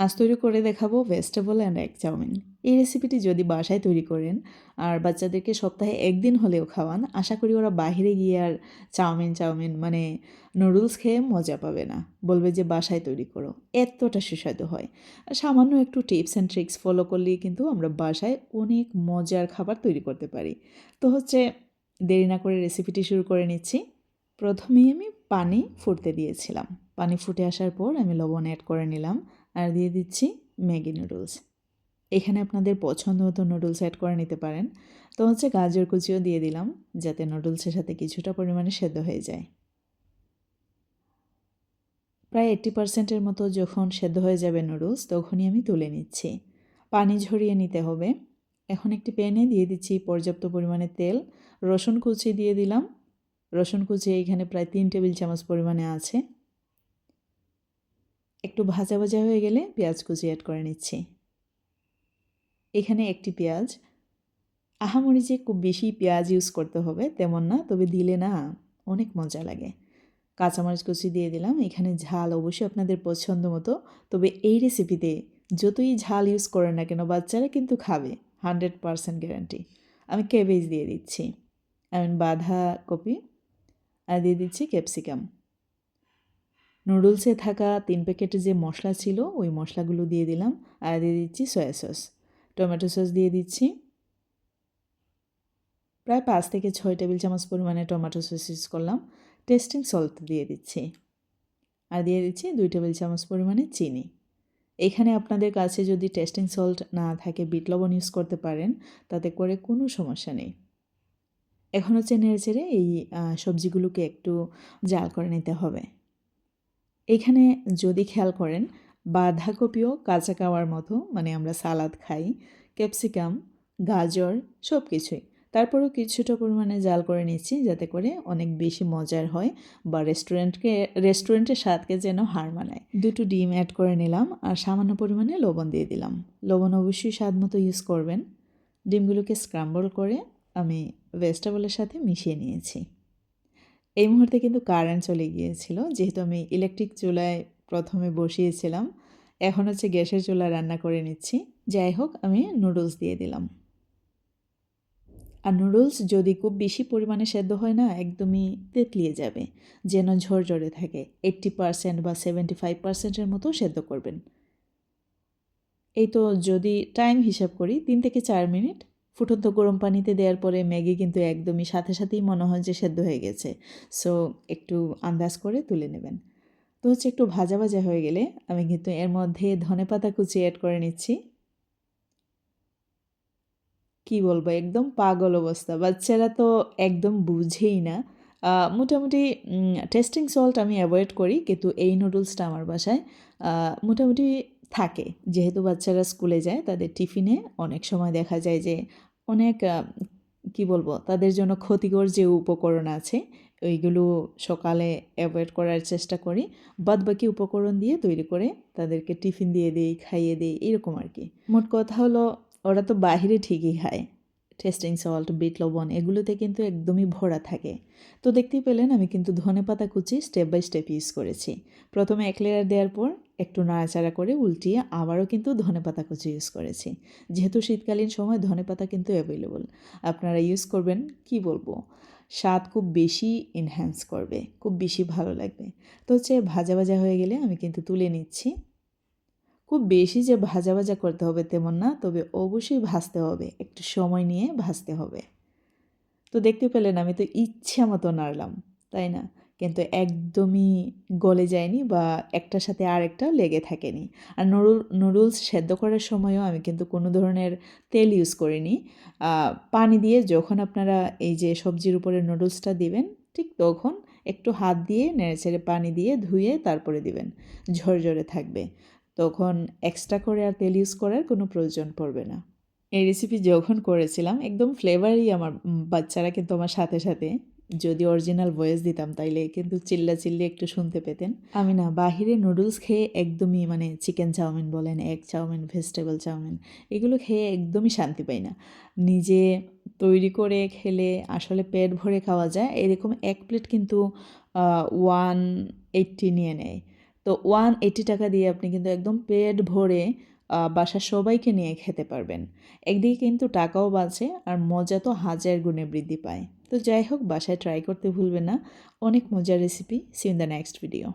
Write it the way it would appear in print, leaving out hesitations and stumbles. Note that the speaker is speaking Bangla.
আজ তৈরি করে দেখাবো ভেজিটেবল অ্যান্ড এগ চাউমিন। এই রেসিপিটি যদি বাসায় তৈরি করেন আর বাচ্চাদেরকে সপ্তাহে একদিন হলেও খাওয়ান, আশা করি ওরা বাহিরে গিয়ে আর চাউমিন মানে নুডলস খেয়ে মজা পাবে না, বলবে যে বাসায় তৈরি করো। এতটা সুস্বাদু হয়। সামান্য একটু টিপস অ্যান্ড ট্রিক্স ফলো করলেই কিন্তু আমরা বাসায় অনেক মজার খাবার তৈরি করতে পারি। তো দেরি না করে রেসিপিটি শুরু করে নিচ্ছি। প্রথমেই আমি পানি ফুটতে দিয়েছিলাম। পানি ফুটে আসার পর আমি লবণ অ্যাড করে নিলাম আর দিয়ে দিচ্ছি ম্যাগি নুডলস। এখানে আপনাদের পছন্দ মতো নুডলস অ্যাড করে নিতে পারেন। তো গাজর কুচিও দিয়ে দিলাম, যাতে নুডলসের সাথে কিছুটা পরিমাণে সেদ্ধ হয়ে যায়। প্রায় 80% মতো যখন সেদ্ধ হয়ে যাবে নুডলস, তখনই আমি তুলে নিচ্ছি। পানি ঝরিয়ে নিতে হবে। এখন একটি প্যানে দিয়ে দিচ্ছি পর্যাপ্ত পরিমাণে তেল। রসুন কুচি দিয়ে দিলাম। রসুন কুচি এখানে প্রায় 3 টেবিল চামচ পরিমাণে আছে। একটু ভাজা ভাজা হয়ে গেলে পেঁয়াজ কুচি অ্যাড করে নিচ্ছি। এখানে একটি পেঁয়াজ, আহামরি যে খুব বেশি পেঁয়াজ ইউজ করতে হবে তেমন না, তবে দিলে না অনেক মজা লাগে। কাঁচামরিচ কুচি দিয়ে দিলাম। এখানে ঝাল অবশ্যই আপনাদের পছন্দ মতো, তবে এই রেসিপিতে যতই ঝাল ইউজ করেন না কেন বাচ্চারা কিন্তু খাবে, 100% গ্যারান্টি। আমি ক্যাবেজ দিয়ে দিচ্ছি, বাঁধাকপি, আর দিয়ে দিচ্ছি ক্যাপসিকাম। নুডলসে থাকা 3 প্যাকেটে যে মশলা ছিল ওই মশলাগুলো দিয়ে দিলাম, আর দিয়ে দিচ্ছি সয়া সস, টমেটো সস দিয়ে দিচ্ছি। প্রায় 5 থেকে 6 টেবিল চামচ পরিমাণে টমেটো সস ইউজ করলাম। টেস্টিং সল্ট দিয়ে দিচ্ছি, আর দিয়ে দিচ্ছি 2 টেবিল চামচ পরিমাণে চিনি। এখানে আপনাদের কাছে যদি টেস্টিং সল্ট না থাকে বিট লবণ ইউজ করতে পারেন, তাতে করে কোনো সমস্যা নেই। এখন নেড়েচেড়ে এই সবজিগুলোকে একটু জাল করে নিতে হবে। এখানে যদি খেয়াল করেন, বাঁধাকপিও কাঁচা খাওয়ার মতো, মানে আমরা সালাদ খাই, ক্যাপসিকাম, গাজর সব কিছুই। তারপরেও কিছুটা পরিমাণে জাল করে নিচ্ছি, যাতে করে অনেক বেশি মজার হয় বা রেস্টুরেন্টের স্বাদকে যেন হার মানায়। 2টো ডিম অ্যাড করে নিলাম আর সামান্য পরিমাণে লবণ দিয়ে দিলাম। লবণ অবশ্যই স্বাদ মতো ইউজ করবেন। ডিমগুলোকে স্ক্রাম্বল করে আমি ভেজিটেবলের সাথে মিশিয়ে নিয়েছি। এই মুহূর্তে কিন্তু কারেন্ট চলে গিয়েছিল, যেহেতু আমি ইলেকট্রিক চুলায় প্রথমে বসিয়েছিলাম। এখন গ্যাসের চুলায় রান্না করে নিচ্ছি। যাই হোক, আমি নুডলস দিয়ে দিলাম। আর নুডলস যদি খুব বেশি পরিমাণে সেদ্ধ হয় না, একদমই তেতলিয়ে যাবে, যেন ঝরঝরে থাকে। 80% বা 75%-এর মতো সেদ্ধ করবেন। এই তো যদি টাইম হিসাব করি 3 থেকে 4 মিনিট ফুটন্ত গরম পানিতে দেওয়ার পরে ম্যাগি কিন্তু একদমই সাথে সাথেই মনে হয় যে সেদ্ধ হয়ে গেছে। সো একটু আন্দাজ করে তুলে নেবেন। তো একটু ভাজা ভাজা হয়ে গেলে আমি কিন্তু এর মধ্যে ধনেপাতা কুচি অ্যাড করে নিচ্ছি। কি বলবো, একদম পাগল অবস্থা। বাচ্চারা তো একদম বুঝেই না। মোটামুটি টেস্টিং সল্ট আমি অ্যাভয়েড করি, কিন্তু এই নুডলসটা আমার বাসায় মোটামুটি থাকে। যেহেতু বাচ্চারা স্কুলে যায়, তাদের টিফিনে অনেক সময় দেখা যায় যে অনেক কি বলবো, তাদের জন্য ক্ষতিকর যে উপকরণ আছে ওইগুলো সকালে অ্যাভয়েড করার চেষ্টা করি। বাদবাকি উপকরণ দিয়ে তৈরি করে তাদেরকে টিফিন দিয়ে দিই, খাইয়ে দিই, এরকম আর কি। মোট কথা হলো, ওরা তো বাহিরে ঠিকই খায়। টেস্টিং সল্ট, বিট লবণ এগুলোতে কিন্তু একদমই ভরা থাকে। তো দেখতেই পেলেন আমি কিন্তু ধনেপাতা কুচি স্টেপ বাই স্টেপ ইউজ করেছি। প্রথমে 1 লেয়ার দেওয়ার পর একটু নাড়াচাড়া করে উল্টিয়ে আবারও কিন্তু ধনেপাতা কুচি ইউজ করেছি। যেহেতু শীতকালীন সময় ধনেপাতা কিন্তু অ্যাভেলেবল, আপনারা ইউজ করবেন। কি বলবো, স্বাদ খুব বেশি এনহ্যান্স করবে, খুব বেশি ভালো লাগবে। তো ভাজা ভাজা হয়ে গেলে আমি কিন্তু তুলে নিচ্ছি। খুব বেশি যে ভাজা ভাজা করতে হবে তেমন না, তবে অবশ্যই ভাজতে হবে, একটু সময় নিয়ে ভাজতে হবে। তো দেখতে পেলেন আমি তো ইচ্ছা মতো নাড়লাম, তাই না? কিন্তু একদমই গলে যায়নি বা একটার সাথে আরেকটা লেগে থাকেনি। আর নুডলস সেদ্ধ করার সময়ও আমি কিন্তু কোনো ধরনের তেল ইউজ করিনি। পানি দিয়ে যখন আপনারা এই যে সবজির উপরে নুডলসটা দিবেন, ঠিক তখন একটু হাত দিয়ে নেড়েচেড়ে পানি দিয়ে ধুয়ে তারপরে দিবেন, ঝরঝরে থাকবে। তখন এক্সট্রা করে আর তেল ইউজ করার কোনো প্রয়োজন পড়বে না। এই রেসিপি যখন করেছিলাম একদম ফ্লেভারই আমার বাচ্চারা কিন্তু আমার সাথে সাথে, যদি অরিজিনাল ভয়েস দিতাম তাইলে কিন্তু চিল্লাচিল্লি একটু শুনতে পেতেন। আমি না বাহিরে নুডলস খেয়ে একদমই, মানে চিকেন চাউমিন বলেন, এগ চাউমিন, ভেজিটেবল চাউমিন, এগুলো খেয়ে একদমই শান্তি পাই না। নিজে তৈরি করে খেলে আসলে পেট ভরে খাওয়া যায়। এরকম 1 প্লেট কিন্তু 180 নিয়ে নেয়। তো 180 টাকা দিয়ে আপনি কিন্তু একদম পেট ভরে বাসার সবাইকে নিয়ে খেতে পারবেন। একদিকে কিন্তু টাকাও বাঁচে আর মজা তো হাজার গুণে বৃদ্ধি পায়। তো যাই হোক, বাসায় ট্রাই করতে ভুলবেন না। অনেক মজার recipe. See you in the next video.